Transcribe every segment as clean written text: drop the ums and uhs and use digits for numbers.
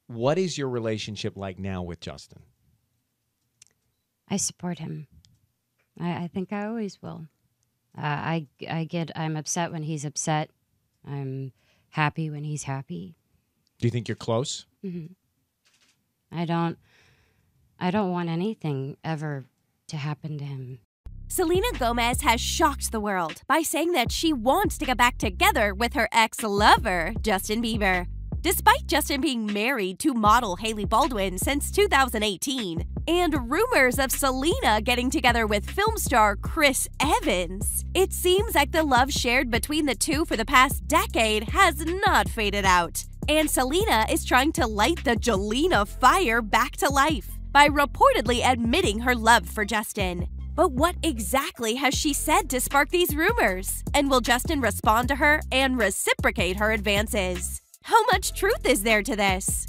What is your relationship like now with Justin? I support him. I think I always will. I'm upset when he's upset. I'm happy when he's happy. Do you think you're close? Mm-hmm. I don't want anything ever to happen to him. Selena Gomez has shocked the world by saying that she wants to get back together with her ex-lover, Justin Bieber. Despite Justin being married to model Hailey Baldwin since 2018, and rumors of Selena getting together with film star Chris Evans, it seems like the love shared between the two for the past decade has not faded out. And Selena is trying to light the Jelena fire back to life by reportedly admitting her love for Justin. But what exactly has she said to spark these rumors? And will Justin respond to her and reciprocate her advances? How much truth is there to this?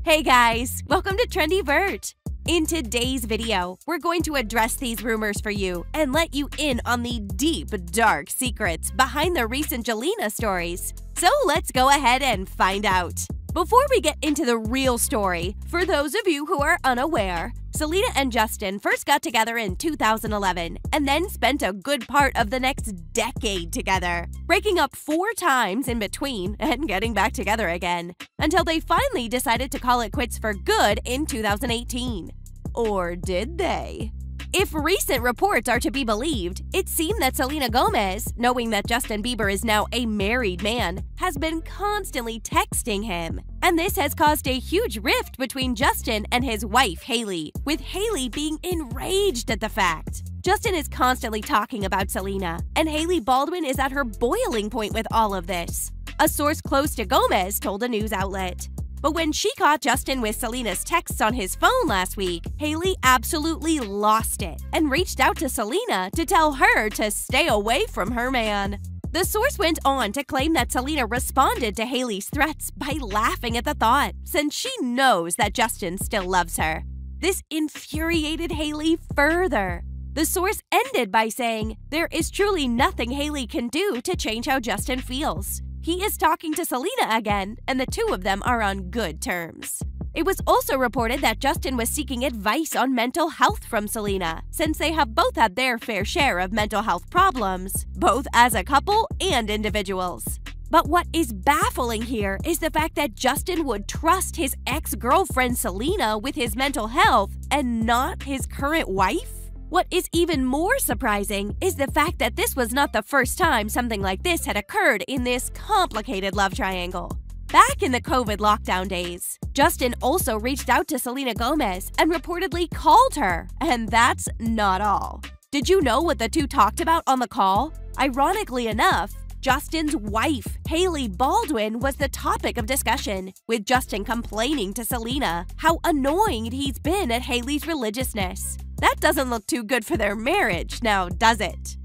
Hey guys, welcome to Trendy Vert. In today's video, we're going to address these rumors for you and let you in on the deep, dark secrets behind the recent Jelena stories. So let's go ahead and find out. Before we get into the real story, for those of you who are unaware, Selena and Justin first got together in 2011 and then spent a good part of the next decade together, breaking up 4 times in between and getting back together again, until they finally decided to call it quits for good in 2018. Or did they? If recent reports are to be believed, it seemed that Selena Gomez, knowing that Justin Bieber is now a married man, has been constantly texting him. And this has caused a huge rift between Justin and his wife, Hailey, with Hailey being enraged at the fact. Justin is constantly talking about Selena, and Hailey Baldwin is at her boiling point with all of this. A source close to Gomez told a news outlet. But when she caught Justin with Selena's texts on his phone last week, Hailey absolutely lost it and reached out to Selena to tell her to stay away from her man. The source went on to claim that Selena responded to Hailey's threats by laughing at the thought, since she knows that Justin still loves her. This infuriated Hailey further. The source ended by saying, "There is truly nothing Hailey can do to change how Justin feels. He is talking to Selena again, and the two of them are on good terms." It was also reported that Justin was seeking advice on mental health from Selena, since they have both had their fair share of mental health problems, both as a couple and individuals. But what is baffling here is the fact that Justin would trust his ex-girlfriend Selena with his mental health and not his current wife? What is even more surprising is the fact that this was not the first time something like this had occurred in this complicated love triangle. Back in the COVID lockdown days, Justin also reached out to Selena Gomez and reportedly called her, and that's not all. Did you know what the two talked about on the call? Ironically enough, Justin's wife, Hailey Baldwin, was the topic of discussion, with Justin complaining to Selena how annoying he's been at Hailey's religiousness. That doesn't look too good for their marriage, now does it?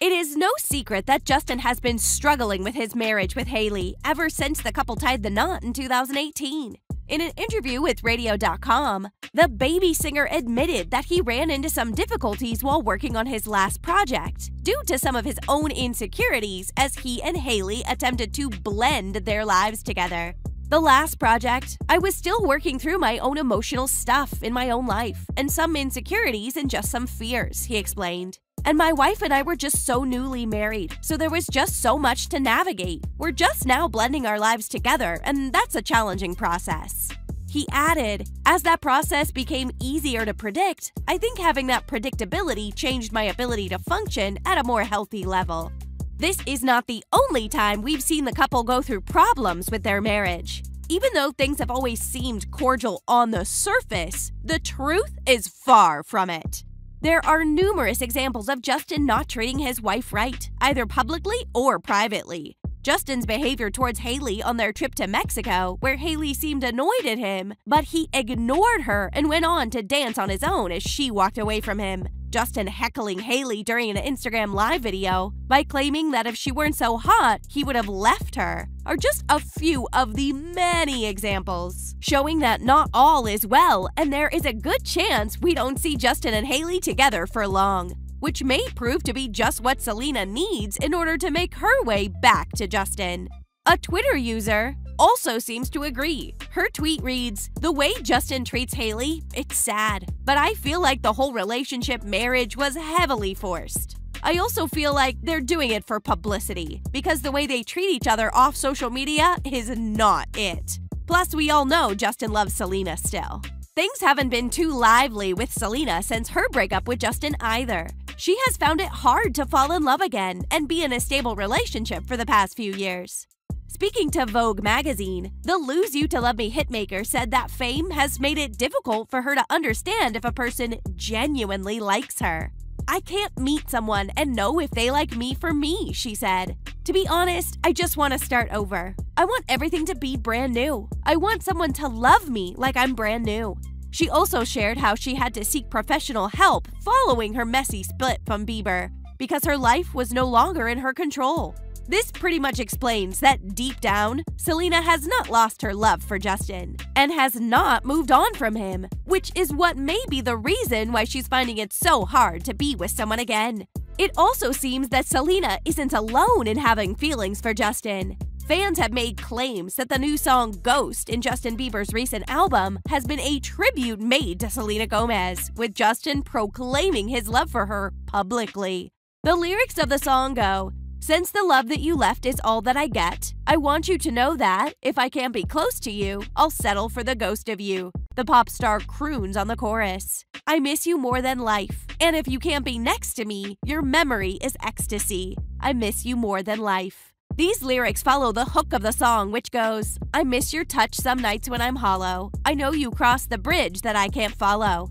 It is no secret that Justin has been struggling with his marriage with Hailey ever since the couple tied the knot in 2018. In an interview with Radio.com, the baby singer admitted that he ran into some difficulties while working on his last project, due to some of his own insecurities as he and Hailey attempted to blend their lives together. The last project, I was still working through my own emotional stuff in my own life, and some insecurities and just some fears, he explained. And my wife and I were just so newly married, so there was just so much to navigate. We're just now blending our lives together, and that's a challenging process. He added, as that process became easier to predict, I think having that predictability changed my ability to function at a more healthy level. This is not the only time we've seen the couple go through problems with their marriage. Even though things have always seemed cordial on the surface, the truth is far from it. There are numerous examples of Justin not treating his wife right, either publicly or privately. Justin's behavior towards Hailey on their trip to Mexico, where Hailey seemed annoyed at him, but he ignored her and went on to dance on his own as she walked away from him. Justin heckling Hailey during an Instagram live video by claiming that if she weren't so hot, he would have left her, are just a few of the many examples, showing that not all is well and there is a good chance we don't see Justin and Hailey together for long, which may prove to be just what Selena needs in order to make her way back to Justin. A Twitter user, also seems to agree. Her tweet reads, "The way Justin treats Hailey, it's sad. But I feel like the whole relationship marriage was heavily forced. I also feel like they're doing it for publicity, because the way they treat each other off social media is not it. Plus, we all know Justin loves Selena still." Things haven't been too lively with Selena since her breakup with Justin either. She has found it hard to fall in love again and be in a stable relationship for the past few years. Speaking to Vogue magazine, the Lose You to Love Me hitmaker said that fame has made it difficult for her to understand if a person genuinely likes her. "I can't meet someone and know if they like me for me," she said. "To be honest, I just want to start over. I want everything to be brand new. I want someone to love me like I'm brand new." She also shared how she had to seek professional help following her messy split from Bieber because her life was no longer in her control. This pretty much explains that deep down, Selena has not lost her love for Justin and has not moved on from him, which is what may be the reason why she's finding it so hard to be with someone again. It also seems that Selena isn't alone in having feelings for Justin. Fans have made claims that the new song Ghost in Justin Bieber's recent album has been a tribute made to Selena Gomez, with Justin proclaiming his love for her publicly. The lyrics of the song go, "Since the love that you left is all that I get, I want you to know that, if I can't be close to you, I'll settle for the ghost of you." The pop star croons on the chorus. "I miss you more than life, and if you can't be next to me, your memory is ecstasy. I miss you more than life." These lyrics follow the hook of the song, which goes, "I miss your touch some nights when I'm hollow. I know you crossed the bridge that I can't follow."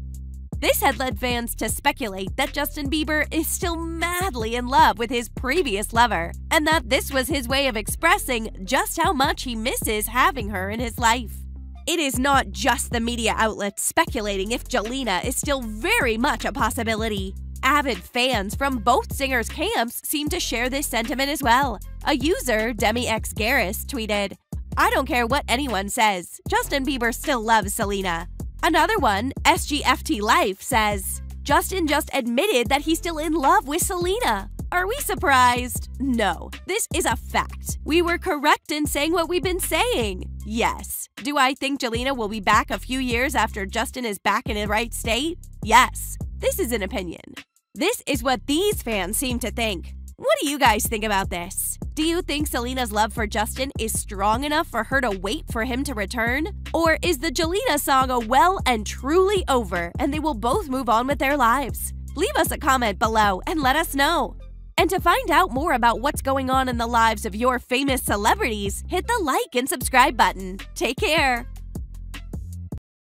This had led fans to speculate that Justin Bieber is still madly in love with his previous lover, and that this was his way of expressing just how much he misses having her in his life. It is not just the media outlets speculating if Jelena is still very much a possibility. Avid fans from both singers' camps seem to share this sentiment as well. A user, DemiX Garris, tweeted, "I don't care what anyone says, Justin Bieber still loves Selena." Another one, SGFT Life, says, "Justin just admitted that he's still in love with Selena. Are we surprised? No, this is a fact. We were correct in saying what we've been saying. Yes. Do I think Jelena will be back a few years after Justin is back in the right state? Yes. This is an opinion. This is what these fans seem to think. What do you guys think about this? Do you think Selena's love for Justin is strong enough for her to wait for him to return? Or is the Jelena saga well and truly over and they will both move on with their lives? Leave us a comment below and let us know. And to find out more about what's going on in the lives of your famous celebrities, hit the like and subscribe button. Take care!